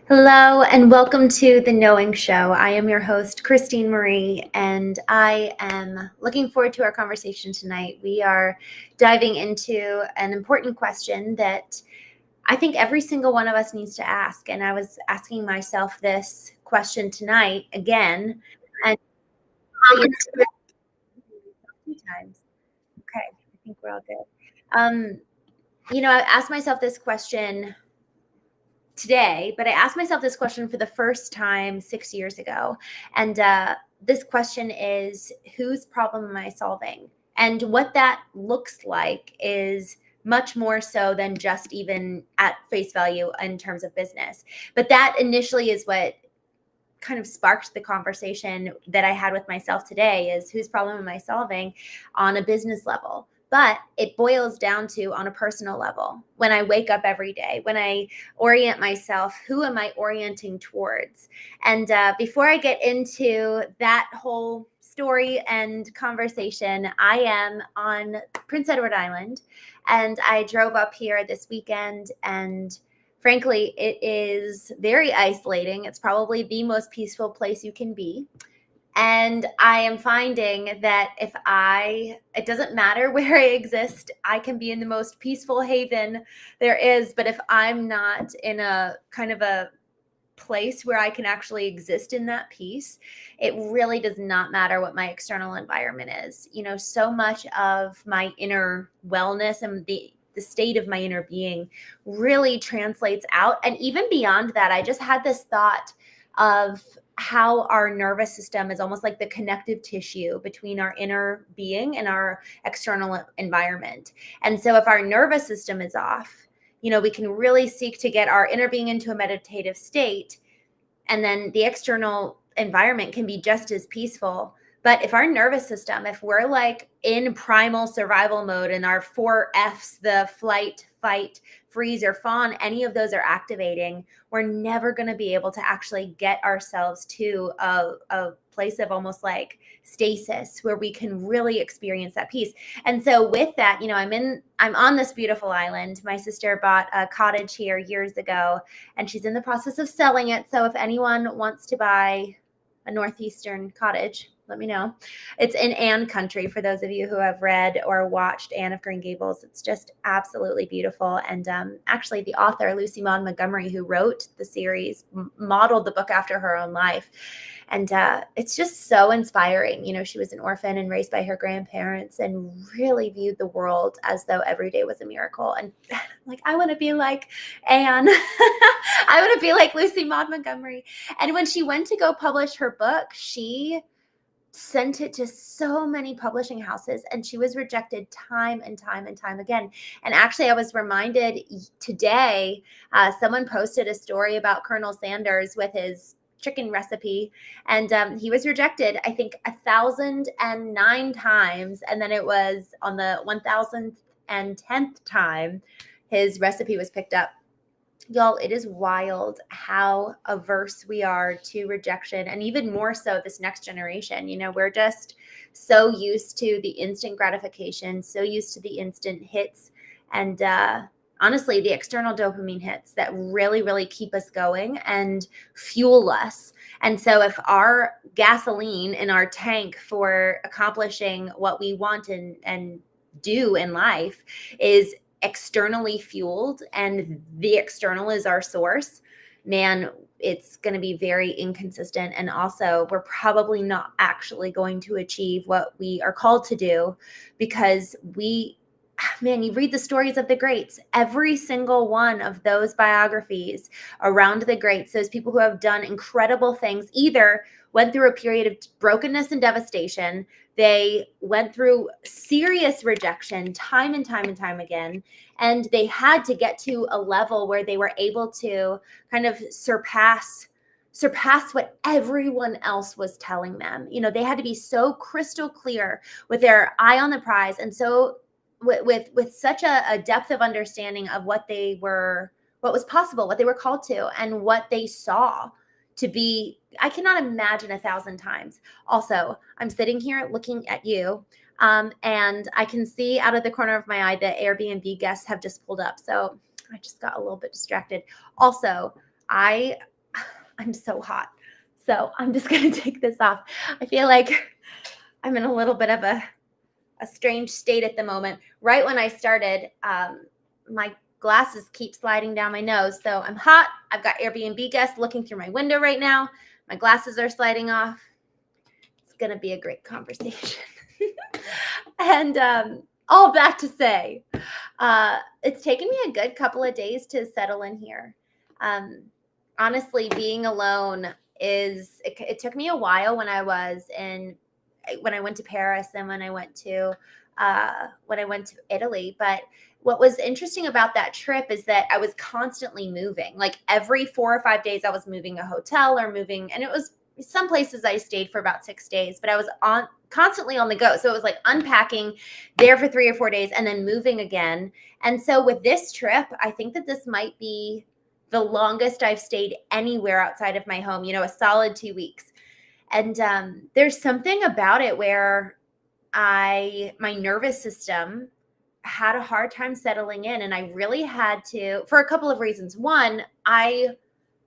Hello and welcome to The Knowing Show. I am your host, Christene Marie, and I am looking forward to our conversation tonight. We are diving into an important question that I think every single one of us needs to ask. And I was asking myself this question tonight again, and two times. Okay, I think we're all good. I asked myself this question today, but I asked myself this question for the first time 6 years ago. And this question is, whose problem am I solving? And what that looks like is much more so than just even at face value in terms of business. But that initially is what kind of sparked the conversation that I had with myself today is whose problem am I solving on a business level? But it boils down to on a personal level. When I wake up every day, when I orient myself, who am I orienting towards? And before I get into that whole story and conversation, I am on Prince Edward Island, and I drove up here this weekend, and frankly, it is very isolating. It's probably the most peaceful place you can be. And I am finding that it doesn't matter where I exist, I can be in the most peaceful haven there is. But if I'm not in a kind of a place where I can actually exist in that peace, it really does not matter what my external environment is. So much of my inner wellness and the state of my inner being really translates out. And even beyond that, I just had this thought of how our nervous system is almost like the connective tissue between our inner being and our external environment. And so if our nervous system is off, we can really seek to get our inner being into a meditative state. And then the external environment can be just as peaceful. But if our nervous system, if we're like in primal survival mode and our 4 Fs, the flight, fight, freeze, or fawn, any of those are activating, we're never going to be able to actually get ourselves to a place of almost like stasis where we can really experience that peace. And so with that, I'm on this beautiful island. My sister bought a cottage here years ago, and she's in the process of selling it. So if anyone wants to buy a northeastern cottage, let me know. It's in Anne country, for those of you who have read or watched Anne of Green Gables. It's just absolutely beautiful. And actually the author, Lucy Maud Montgomery, who wrote the series, modeled the book after her own life. And it's just so inspiring. She was an orphan and raised by her grandparents and really viewed the world as though every day was a miracle. And like, I want to be like Anne. I want to be like Lucy Maud Montgomery. And when she went to go publish her book, she sent it to so many publishing houses, and she was rejected time and time and time again. And actually, I was reminded today, someone posted a story about Colonel Sanders with his chicken recipe, and he was rejected, I think, 1,009 times. And then it was on the 1,010th time his recipe was picked up. Y'all, it is wild how averse we are to rejection, and even more so this next generation. We're just so used to the instant gratification, so used to the instant hits, and honestly, the external dopamine hits that really, really keep us going and fuel us. And so if our gasoline in our tank for accomplishing what we want and do in life is externally fueled, and the external is our source, man, it's going to be very inconsistent. And also, we're probably not actually going to achieve what we are called to do, because you read the stories of the greats, every single one of those biographies around the greats, those people who have done incredible things, either went through a period of brokenness and devastation, they went through serious rejection time and time and time again, and they had to get to a level where they were able to kind of surpass what everyone else was telling them. They had to be so crystal clear with their eye on the prize, and so with such a depth of understanding of what was possible, what they were called to, and what they saw to be. I cannot imagine 1,000 times. Also, I'm sitting here looking at you, and I can see out of the corner of my eye that Airbnb guests have just pulled up. So I just got a little bit distracted. Also, I I'm so hot. So I'm just going to take this off. I feel like I'm in a little bit of a strange state at the moment. Right when I started, my glasses keep sliding down my nose. So I'm hot. I've got Airbnb guests looking through my window right now. My glasses are sliding off. It's going to be a great conversation. And all that to say, it's taken me a good couple of days to settle in here. Honestly, being alone it took me a while when I went to Paris and when I went to Italy. But what was interesting about that trip is that I was constantly moving. Like every 4 or 5 days, I was moving a hotel or moving, and it was some places I stayed for about 6 days, but I was constantly on the go. So it was like unpacking there for 3 or 4 days and then moving again. And so with this trip, I think that this might be the longest I've stayed anywhere outside of my home, a solid 2 weeks. And there's something about it where my nervous system had a hard time settling in, and I really had to, for a couple of reasons. One,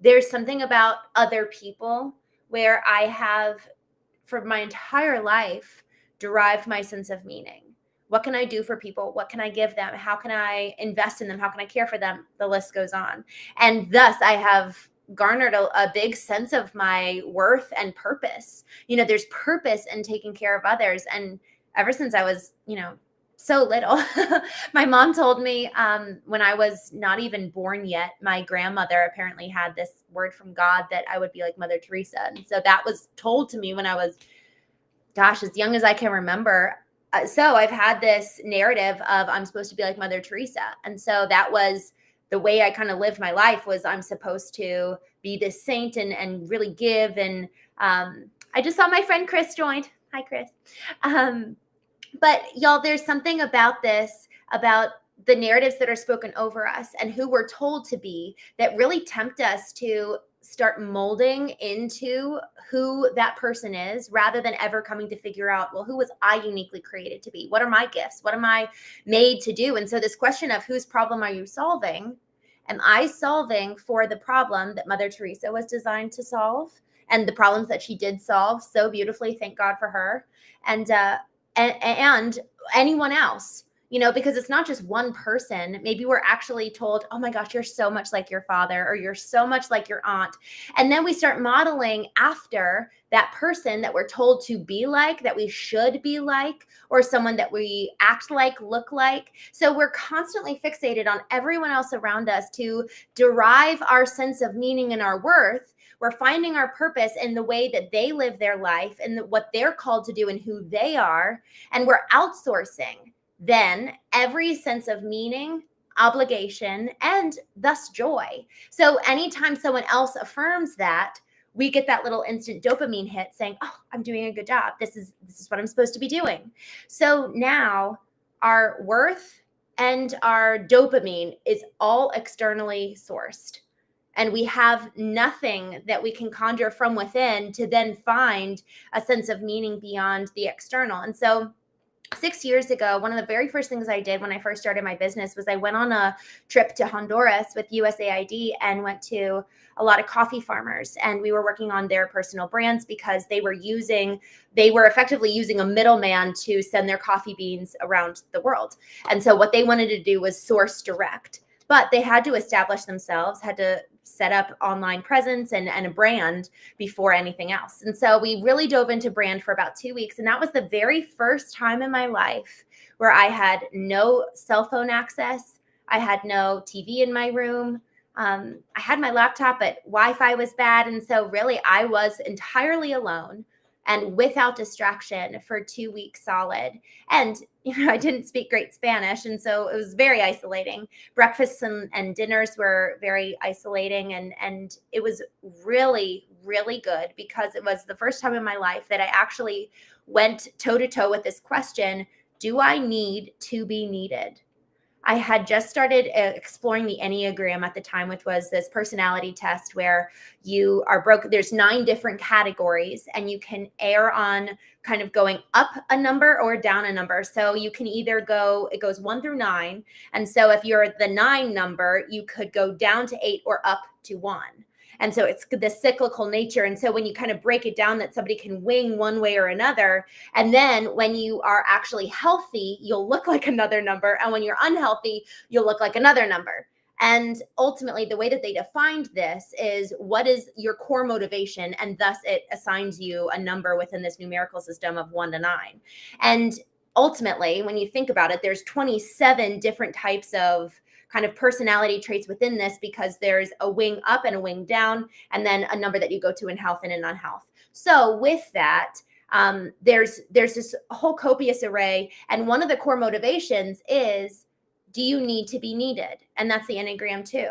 there's something about other people where I have, for my entire life, derived my sense of meaning. What can I do for people? What can I give them? How can I invest in them? How can I care for them? The list goes on. And thus I have garnered a big sense of my worth and purpose. There's purpose in taking care of others. And ever since I was, so little, my mom told me when I was not even born yet, my grandmother apparently had this word from God that I would be like Mother Teresa. And so that was told to me when I was, as young as I can remember. So I've had this narrative of I'm supposed to be like Mother Teresa. And so that was the way I kind of lived my life, was I'm supposed to be this saint and really give. And I just saw my friend Chris joined. Hi, Chris. But y'all, there's something about this, about the narratives that are spoken over us and who we're told to be, that really tempt us to start molding into who that person is, rather than ever coming to figure out, well, who was I uniquely created to be? What are my gifts? What am I made to do? And so this question of whose problem are you solving? Am I solving for the problem that Mother Teresa was designed to solve, and the problems that she did solve so beautifully? Thank God for her. And anyone else, because it's not just one person. Maybe we're actually told, oh my gosh, you're so much like your father, or you're so much like your aunt. And then we start modeling after that person that we're told to be like, that we should be like, or someone that we act like, look like. So we're constantly fixated on everyone else around us to derive our sense of meaning and our worth. We're finding our purpose in the way that they live their life and what they're called to do and who they are. And we're outsourcing then every sense of meaning, obligation, and thus joy. So anytime someone else affirms that, we get that little instant dopamine hit saying, oh, I'm doing a good job. This is what I'm supposed to be doing. So now our worth and our dopamine is all externally sourced. And we have nothing that we can conjure from within to then find a sense of meaning beyond the external. And so 6 years ago, one of the very first things I did when I first started my business was I went on a trip to Honduras with USAID and went to a lot of coffee farmers. And we were working on their personal brands because they were effectively using a middleman to send their coffee beans around the world. And so what they wanted to do was source direct. But they had to establish themselves, had to set up online presence and a brand before anything else. And so we really dove into brand for about 2 weeks. And that was the very first time in my life where I had no cell phone access. I had no TV in my room. I had my laptop, but Wi-Fi was bad. And so really I was entirely alone and without distraction for 2 weeks solid. And, I didn't speak great Spanish. And so it was very isolating. Breakfasts and dinners were very isolating. And it was really, really good, because it was the first time in my life that I actually went toe to toe with this question: do I need to be needed? I had just started exploring the enneagram at the time, which was this personality test where you are broken. There's 9 different categories, and you can err on kind of going up a number or down a number. So you can either it goes 1 through 9. And so if you're the 9 number, you could go down to 8 or up to 1. And so it's the cyclical nature. And so when you kind of break it down that somebody can wing one way or another, and then when you are actually healthy, you'll look like another number. And when you're unhealthy, you'll look like another number. And ultimately, the way that they defined this is what is your core motivation? And thus it assigns you a number within this numerical system of 1 to 9. And ultimately, when you think about it, there's 27 different types of kind of personality traits within this, because there's a wing up and a wing down, and then a number that you go to in health and in unhealth. So with that, there's this whole copious array. And one of the core motivations is, do you need to be needed? And that's the Enneagram 2.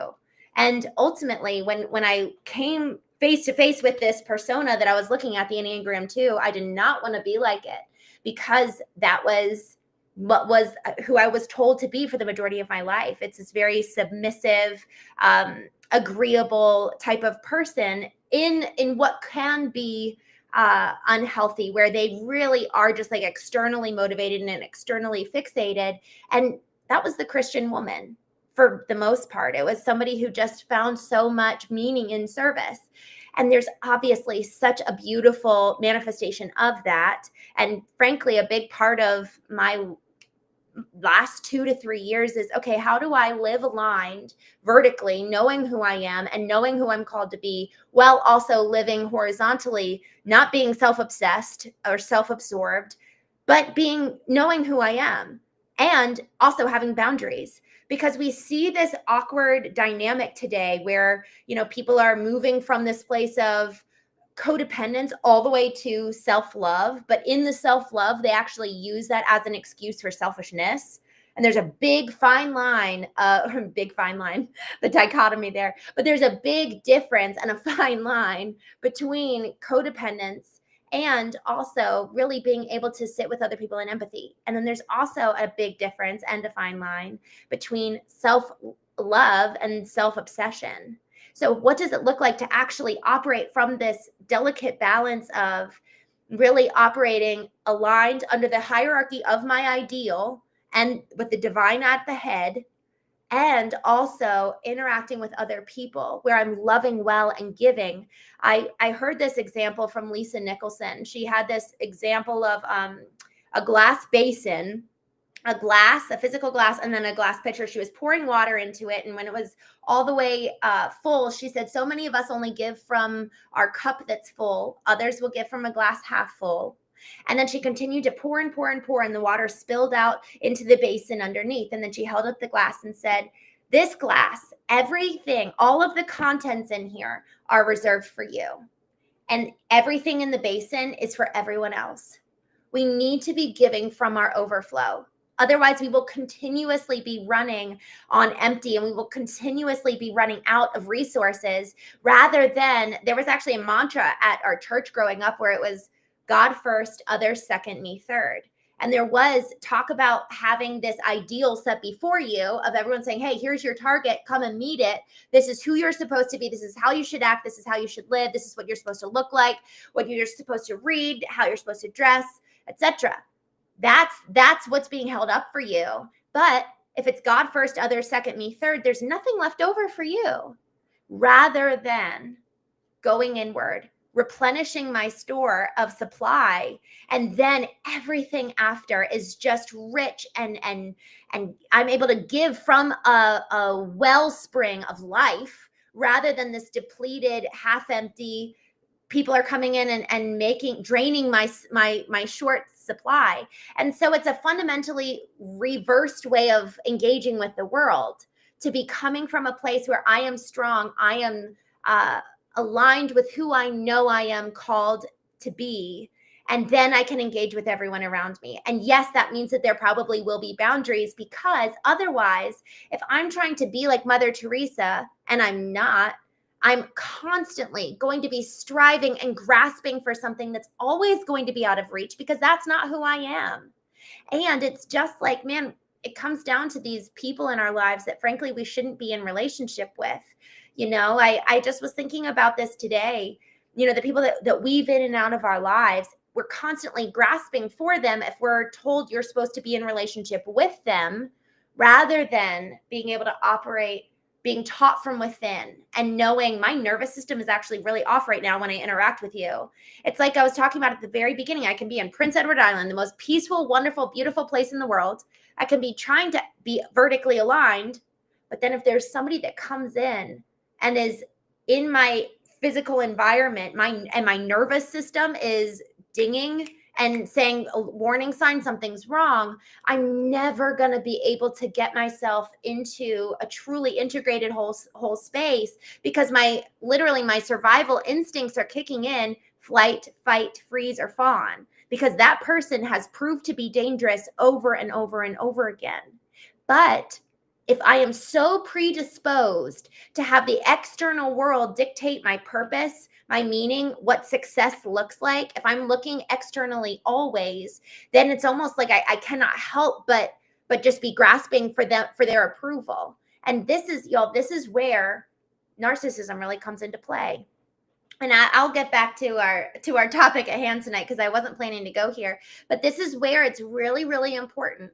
And ultimately, when I came face to face with this persona that I was looking at, the Enneagram 2, I did not want to be like it, because that was what was who I was told to be for the majority of my life. It's this very submissive, agreeable type of person in what can be unhealthy, where they really are just like externally motivated and externally fixated. And that was the Christian woman for the most part. It was somebody who just found so much meaning in service. And there's obviously such a beautiful manifestation of that. And frankly, a big part of my last 2 to 3 years is, okay, how do I live aligned vertically, knowing who I am and knowing who I'm called to be, while also living horizontally, not being self-obsessed or self-absorbed, but knowing who I am, and also having boundaries. Because we see this awkward dynamic today where, people are moving from this place of codependence all the way to self-love, but in the self-love, they actually use that as an excuse for selfishness. And there's a big fine line, the dichotomy there, but there's a big difference and a fine line between codependence and also really being able to sit with other people in empathy. And then there's also a big difference and a fine line between self-love and self-obsession. So what does it look like to actually operate from this delicate balance of really operating aligned under the hierarchy of my ideal and with the divine at the head, and also interacting with other people where I'm loving well and giving? I heard this example from Lisa Nicholson. She had this example of a glass basin, a physical glass, and then a glass pitcher. She was pouring water into it. And when it was all the way full, she said, so many of us only give from our cup that's full. Others will give from a glass half full. And then she continued to pour and pour and pour, and the water spilled out into the basin underneath. And then she held up the glass and said, this glass, everything, all of the contents in here are reserved for you. And everything in the basin is for everyone else. We need to be giving from our overflow. Otherwise, we will continuously be running on empty, and we will continuously be running out of resources, rather than, there was actually a mantra at our church growing up where it was God first, others second, me third. And there was talk about having this ideal set before you of everyone saying, hey, here's your target, come and meet it. This is who you're supposed to be. This is how you should act. This is how you should live. This is what you're supposed to look like, what you're supposed to read, how you're supposed to dress, etc. That's what's being held up for you. But if it's God first, others second, me third, there's nothing left over for you, rather than going inward, replenishing my store of supply, and then everything after is just rich, and I'm able to give from a wellspring of life, rather than this depleted, half empty, people are coming in and draining my short supply. And so it's a fundamentally reversed way of engaging with the world, to be coming from a place where I am strong, I am aligned with who I know I am called to be, and then I can engage with everyone around me. And yes, that means that there probably will be boundaries, because otherwise, if I'm trying to be like Mother Teresa, and I'm not, I'm constantly going to be striving and grasping for something that's always going to be out of reach, because that's not who I am. And it's just like, man, it comes down to these people in our lives that frankly we shouldn't be in relationship with. I just was thinking about this today. The people that weave in and out of our lives, we're constantly grasping for them if we're told you're supposed to be in relationship with them, rather than being able to operate being taught from within and knowing my nervous system is actually really off right now when I interact with you. It's like I was talking about at the very beginning. I can be in Prince Edward Island, the most peaceful, wonderful, beautiful place in the world. I can be trying to be vertically aligned, but then if there's somebody that comes in and is in my physical environment, my nervous system is dinging and saying a warning sign, something's wrong, I'm never going to be able to get myself into a truly integrated whole space, because my survival instincts are kicking in: flight, fight, freeze, or fawn, because that person has proved to be dangerous over and over and over again. But if I am so predisposed to have the external world dictate my purpose, my meaning, what success looks like, if I'm looking externally always, then it's almost like I cannot help but just be grasping for their approval. And this is where narcissism really comes into play. And I'll get back to our topic at hand tonight, because I wasn't planning to go here. But this is where it's really, really important,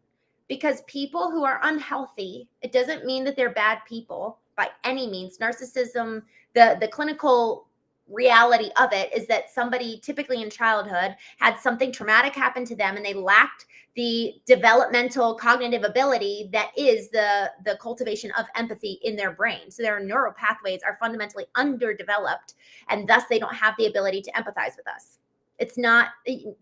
because people who are unhealthy, it doesn't mean that they're bad people by any means. Narcissism, the clinical reality of it is that somebody, typically in childhood, had something traumatic happen to them, and they lacked the developmental cognitive ability that is the cultivation of empathy in their brain. So their neural pathways are fundamentally underdeveloped, and thus they don't have the ability to empathize with us. It's not,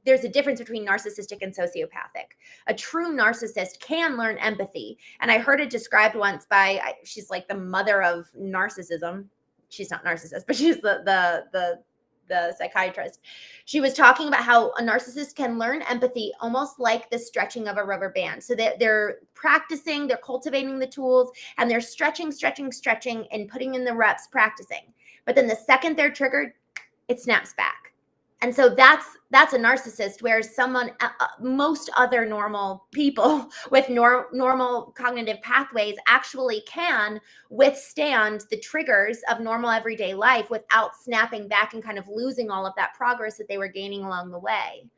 there's a difference between narcissistic and sociopathic. A true narcissist can learn empathy. And I heard it described once by, she's like the mother of narcissism. She's not narcissist, but she's the psychiatrist. She was talking about how a narcissist can learn empathy almost like the stretching of a rubber band. So they're practicing, they're cultivating the tools, and they're stretching, and putting in the reps, practicing. But then the second they're triggered, it snaps back. And so that's a narcissist, whereas most other normal people with normal cognitive pathways actually can withstand the triggers of normal everyday life without snapping back and kind of losing all of that progress that they were gaining along the way.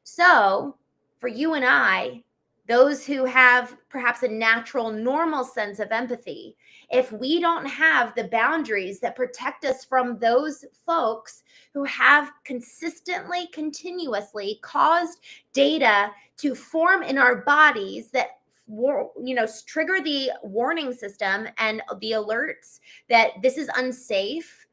So for you and I, those who have perhaps a natural, normal sense of empathy, if we don't have the boundaries that protect us from those folks who have consistently, continuously caused data to form in our bodies that trigger the warning system and the alerts that this is unsafe,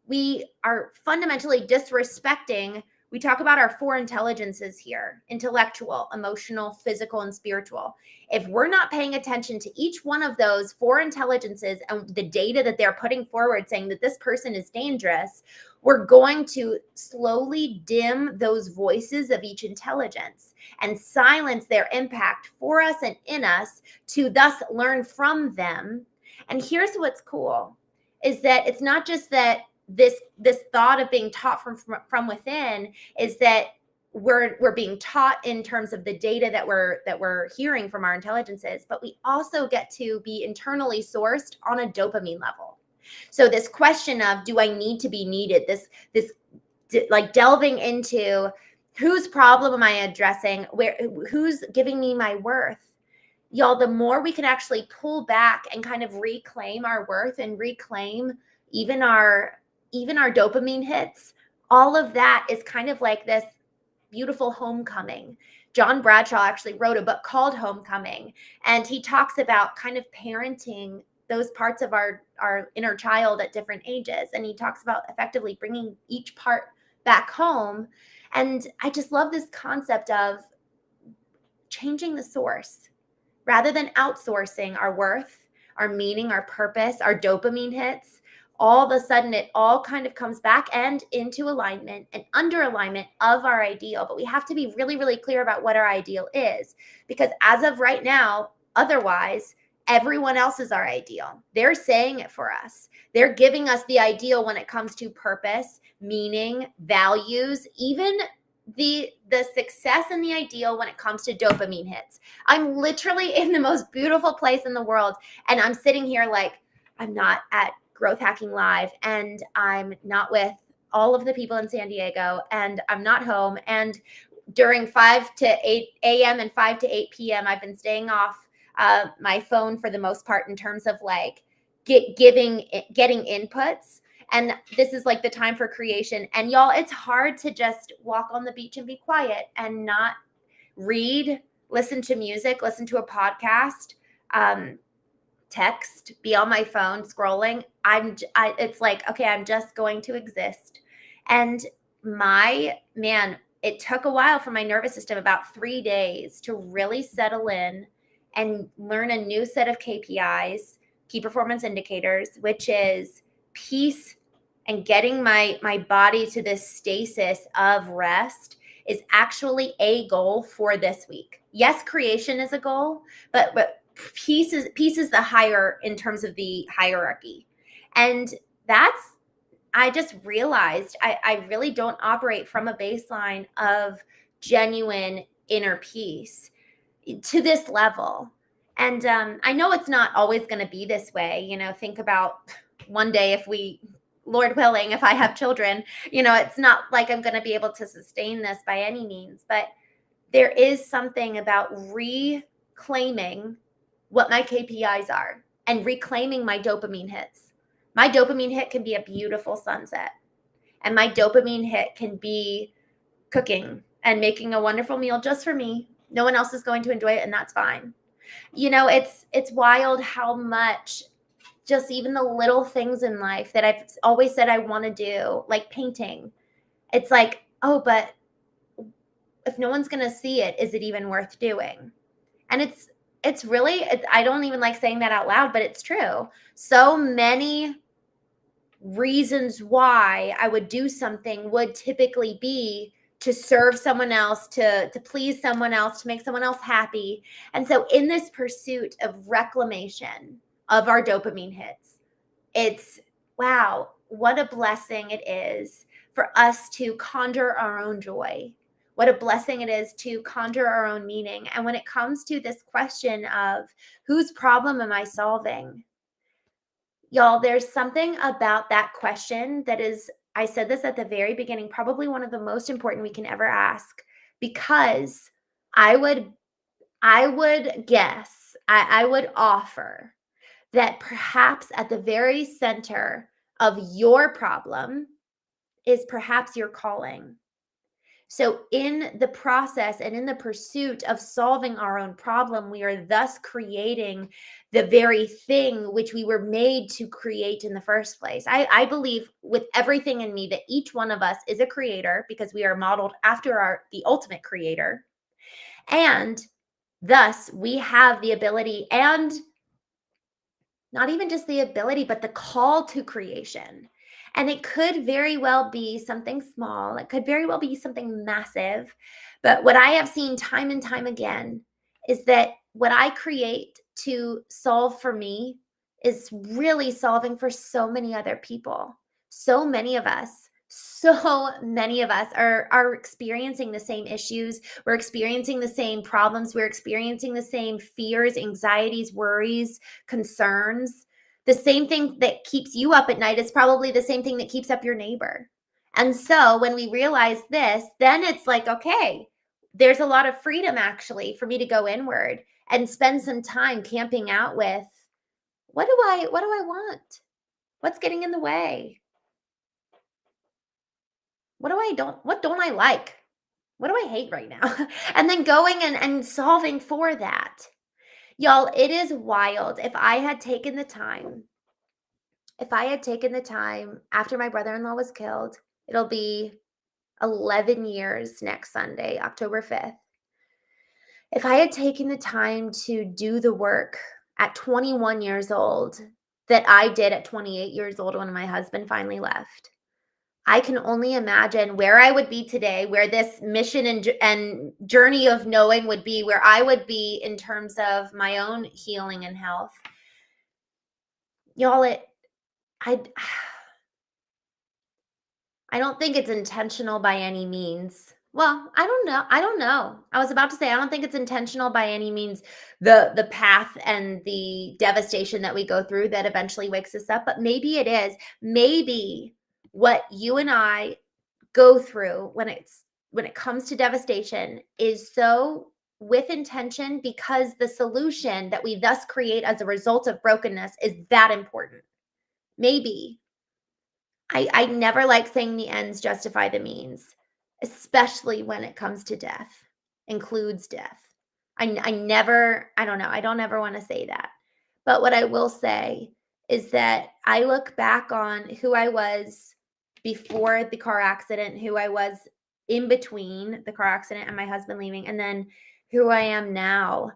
we are fundamentally disrespecting. We talk about our four intelligences here: intellectual, emotional, physical, and spiritual. If we're not paying attention to each one of those four intelligences and the data that they're putting forward saying that this person is dangerous, we're going to slowly dim those voices of each intelligence and silence their impact for us and in us, to thus learn from them. And here's what's cool, is that it's not just that this thought of being taught from within is that we're being taught in terms of the data that we're hearing from our intelligences, but we also get to be internally sourced on a dopamine level. So this question of, do I need to be needed? This like delving into whose problem am I addressing? Who's giving me my worth? Y'all, the more we can actually pull back and kind of reclaim our worth and reclaim even our dopamine hits, all of that is kind of like this beautiful homecoming. John Bradshaw actually wrote a book called Homecoming, and he talks about kind of parenting those parts of our inner child at different ages. And he talks about effectively bringing each part back home. And I just love this concept of changing the source rather than outsourcing our worth, our meaning, our purpose, our dopamine hits. All of a sudden, it all kind of comes back and into alignment and under alignment of our ideal. But we have to be really, really clear about what our ideal is, because as of right now, otherwise, everyone else is our ideal. They're saying it for us. They're giving us the ideal when it comes to purpose, meaning, values, even the success and the ideal when it comes to dopamine hits. I'm literally in the most beautiful place in the world, and I'm sitting here like, I'm not at Growth Hacking Live, and I'm not with all of the people in San Diego, and I'm not home. And during 5 to 8 a.m. and 5 to 8 p.m., I've been staying off my phone for the most part, in terms of like getting inputs. And this is like the time for creation. And y'all, it's hard to just walk on the beach and be quiet and not read, listen to music, listen to a podcast, text, be on my phone scrolling. It's like, okay, I'm just going to exist. And it took a while for my nervous system, about 3 days, to really settle in and learn a new set of KPIs, key performance indicators, which is peace and getting my body to this stasis of rest is actually a goal for this week. Yes, creation is a goal, but peace is the higher in terms of the hierarchy. And I just realized I really don't operate from a baseline of genuine inner peace to this level. And I know it's not always going to be this way. Think about one day, if we, Lord willing, if I have children, it's not like I'm going to be able to sustain this by any means. But there is something about reclaiming what my KPIs are and reclaiming my dopamine hits. My dopamine hit can be a beautiful sunset. And my dopamine hit can be cooking and making a wonderful meal just for me. No one else is going to enjoy it, and that's fine. It's wild how much just even the little things in life that I've always said I want to do, like painting. It's like, oh, but if no one's going to see it, is it even worth doing? And it's really, I don't even like saying that out loud, but it's true. So many reasons why I would do something would typically be to serve someone else, to please someone else, to make someone else happy. And so in this pursuit of reclamation of our dopamine hits, it's, wow, what a blessing it is for us to conjure our own joy. What a blessing it is to conjure our own meaning. And when it comes to this question of whose problem am I solving? Y'all, there's something about that question that is, I said this at the very beginning, probably one of the most important we can ever ask, because I would guess, I would offer that perhaps at the very center of your problem is perhaps your calling. So in the process and in the pursuit of solving our own problem, we are thus creating the very thing which we were made to create in the first place. I believe with everything in me that each one of us is a creator, because we are modeled after the ultimate creator. And thus we have the ability, and not even just the ability, but the call to creation. And it could very well be something small. It could very well be something massive. But what I have seen time and time again is that what I create to solve for me is really solving for so many other people. So many of us are experiencing the same issues. We're experiencing the same problems. We're experiencing the same fears, anxieties, worries, concerns. The same thing that keeps you up at night is probably the same thing that keeps up your neighbor. And so when we realize this, then it's like, okay, there's a lot of freedom actually for me to go inward and spend some time camping out with, what do I want? What's getting in the way? What don't I like? What do I hate right now? And then going and solving for that. Y'all, it is wild. If I had taken the time after my brother-in-law was killed, it'll be 11 years next Sunday, October 5th. If I had taken the time to do the work at 21 years old that I did at 28 years old when my husband finally left, I can only imagine where I would be today, where this mission and journey of knowing would be, where I would be in terms of my own healing and health. Y'all, I don't think it's intentional by any means. Well, I don't know. I was about to say, I don't think it's intentional by any means, the path and the devastation that we go through that eventually wakes us up, but maybe it is. Maybe what you and I go through when it comes to devastation is so with intention because the solution that we thus create as a result of brokenness is that important. Maybe. I never like saying the ends justify the means, especially when it comes to death, includes death. I don't know, I don't ever want to say that. But what I will say is that I look back on who I was before the car accident, who I was in between the car accident and my husband leaving, and then who I am now.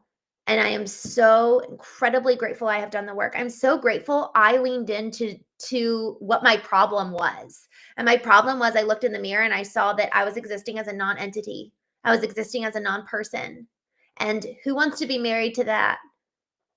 And I am so incredibly grateful I have done the work. I'm so grateful I leaned into what my problem was. And my problem was I looked in the mirror and I saw that I was existing as a non-entity. I was existing as a non-person. And who wants to be married to that?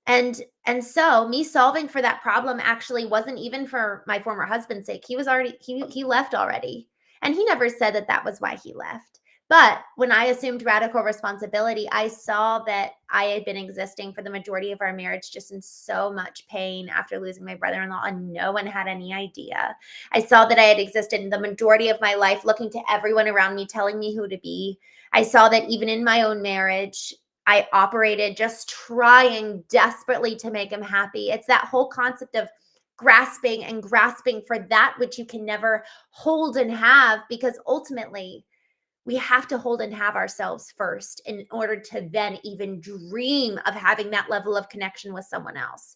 And so me solving for that problem actually wasn't even for my former husband's sake. He was already he left already. And he never said that that was why he left. But when I assumed radical responsibility, I saw that I had been existing for the majority of our marriage just in so much pain after losing my brother-in-law, and no one had any idea. I saw that I had existed in the majority of my life looking to everyone around me, telling me who to be. I saw that even in my own marriage, I operated just trying desperately to make him happy. It's that whole concept of grasping and grasping for that which you can never hold and have, because ultimately we have to hold and have ourselves first in order to then even dream of having that level of connection with someone else.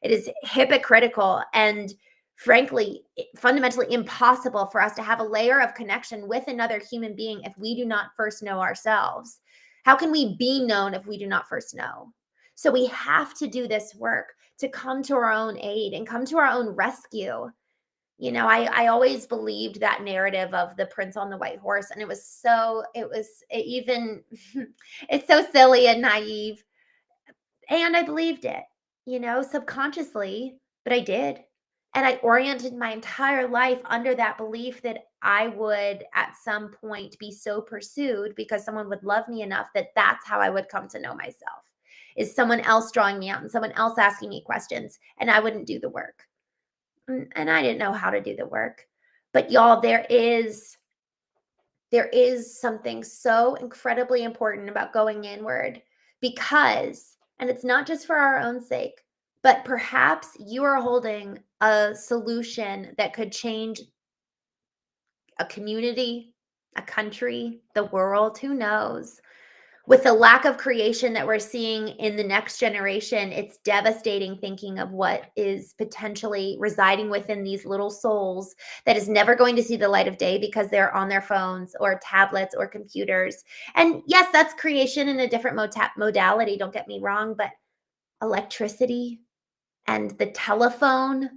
It is hypocritical and frankly, fundamentally impossible for us to have a layer of connection with another human being if we do not first know ourselves. How can we be known if we do not first know? So we have to do this work to come to our own aid and come to our own rescue. I always believed that narrative of the prince on the white horse, and it's so silly and naive, and I believed it, subconsciously, but I did. And I oriented my entire life under that belief that I would at some point be so pursued because someone would love me enough that that's how I would come to know myself. Is someone else drawing me out and someone else asking me questions, and I wouldn't do the work. And I didn't know how to do the work. But y'all, there is something so incredibly important about going inward, because, and it's not just for our own sake, but perhaps you are holding a solution that could change a community, a country, the world, who knows? With the lack of creation that we're seeing in the next generation, it's devastating thinking of what is potentially residing within these little souls that is never going to see the light of day because they're on their phones or tablets or computers. And yes, that's creation in a different modality, don't get me wrong, but electricity and the telephone,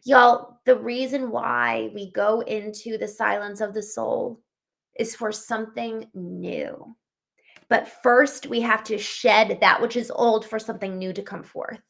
y'all, the reason why we go into the silence of the soul is for something new. But first, we have to shed that which is old for something new to come forth.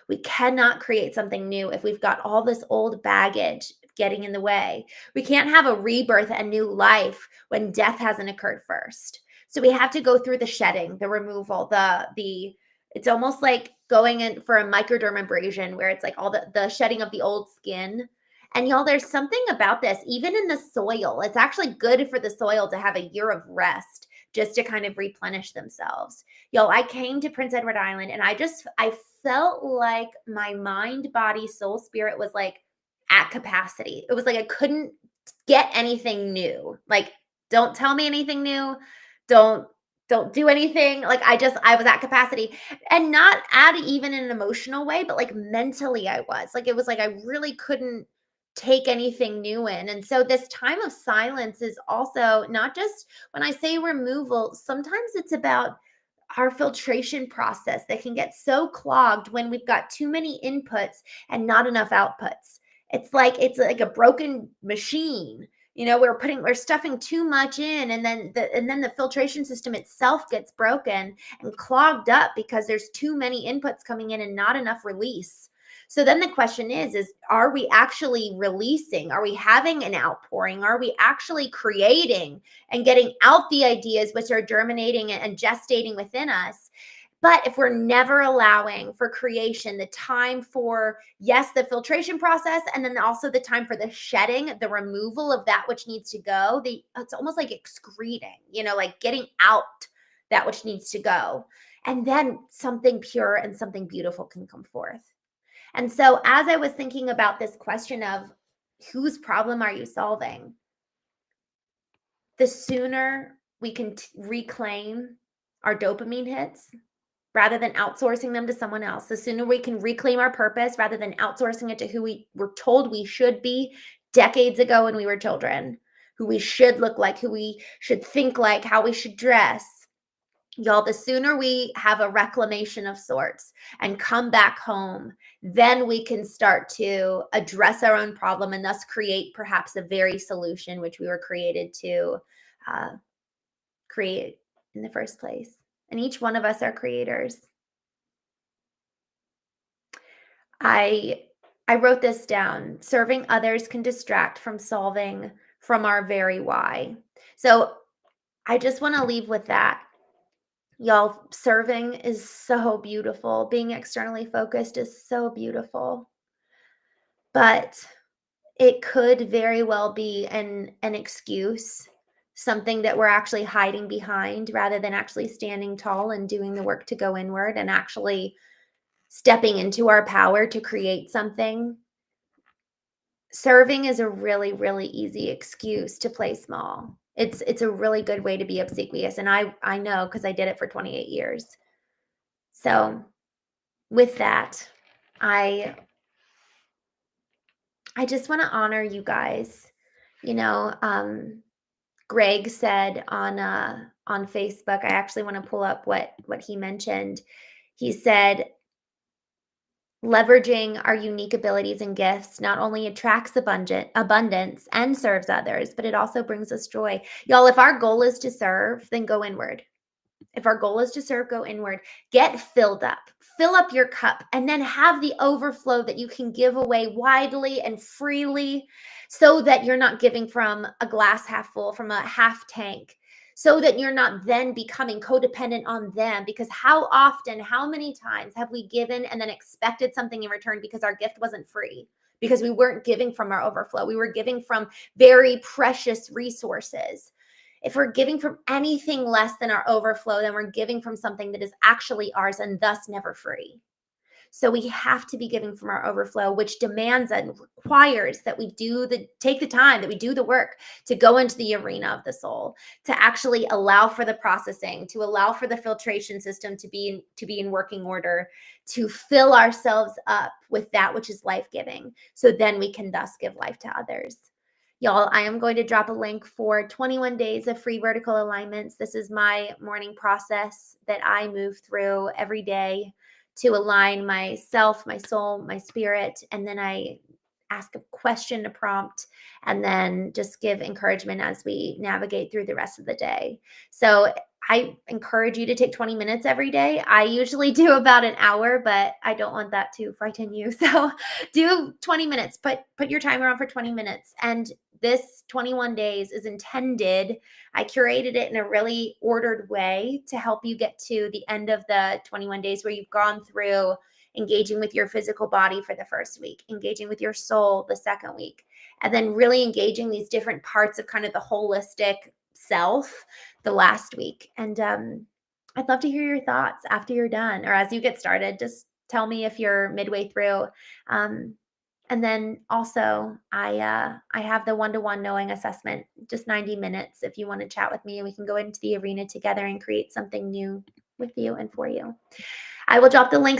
We cannot create something new if we've got all this old baggage getting in the way. We can't have a rebirth and new life when death hasn't occurred first. So we have to go through the shedding, the removal, the it's almost like going in for a microdermabrasion where it's like all the shedding of the old skin. And y'all, there's something about this, even in the soil. It's actually good for the soil to have a year of rest just to kind of replenish themselves. Yo, I came to Prince Edward Island and I felt like my mind, body, soul, spirit was like at capacity. It was like I couldn't get anything new. Like, don't tell me anything new. Don't don't do anything. Like I was at capacity, and not at even in an emotional way, but like mentally I was. Like it was like I really couldn't take anything new in. And so this time of silence is also not just, when I say removal, sometimes it's about our filtration process that can get so clogged when we've got too many inputs and not enough outputs. It's like a broken machine. We're stuffing too much in, and then the filtration system itself gets broken and clogged up because there's too many inputs coming in and not enough release. So then the question is are we actually releasing? Are we having an outpouring? Are we actually creating and getting out the ideas which are germinating and gestating within us? But if we're never allowing for creation the time for, yes, the filtration process, and then also the time for the shedding, the removal of that which needs to go, it's almost like excreting, like getting out that which needs to go. And then something pure and something beautiful can come forth. And so, as I was thinking about this question of whose problem are you solving, the sooner we can reclaim our dopamine hits rather than outsourcing them to someone else, the sooner we can reclaim our purpose rather than outsourcing it to who we were told we should be decades ago when we were children, who we should look like, who we should think like, how we should dress. Y'all, the sooner we have a reclamation of sorts and come back home, then we can start to address our own problem and thus create perhaps the very solution which we were created to create in the first place. And each one of us are creators. I wrote this down. Serving others can distract from solving from our very why. So I just want to leave with that. Y'all, serving is so beautiful. Being externally focused is so beautiful. But it could very well be an excuse, something that we're actually hiding behind rather than actually standing tall and doing the work to go inward and actually stepping into our power to create something. Serving is a really, really easy excuse to play small. It's a really good way to be obsequious, and I know because I did it for 28 years. So with that, I just want to honor you guys. You know, Greg said on Facebook, I actually want to pull up what he mentioned. He said, leveraging our unique abilities and gifts not only attracts abundance and serves others, but it also brings us joy. Y'all, if our goal is to serve, then go inward. If our goal is to serve, go inward. Get filled up. Fill up your cup and then have the overflow that you can give away widely and freely so that you're not giving from a glass half full, from a half tank, so that you're not then becoming codependent on them. Because how often, how many times have we given and then expected something in return because our gift wasn't free? Because we weren't giving from our overflow. We were giving from very precious resources. If we're giving from anything less than our overflow, then we're giving from something that is actually ours and thus never free. So we have to be giving from our overflow, which demands and requires that we take the time, that we do the work to go into the arena of the soul, to actually allow for the processing, to allow for the filtration system to be in working order, to fill ourselves up with that which is life-giving. So then we can thus give life to others. Y'all, I am going to drop a link for 21 days of free vertical alignments. This is my morning process that I move through every day to align myself, my soul, my spirit. And then I ask a question to prompt and then just give encouragement as we navigate through the rest of the day. So I encourage you to take 20 minutes every day. I usually do about an hour, but I don't want that to frighten you. So do 20 minutes, put your timer on for 20 minutes. And this 21 days is intended, I curated it in a really ordered way to help you get to the end of the 21 days where you've gone through engaging with your physical body for the first week, engaging with your soul the second week, and then really engaging these different parts of kind of the holistic self the last week. And I'd love to hear your thoughts after you're done or as you get started. Just tell me if you're midway through. And then also, I have the one-to-one knowing assessment, just 90 minutes if you want to chat with me, and we can go into the arena together and create something new with you and for you. I will drop the links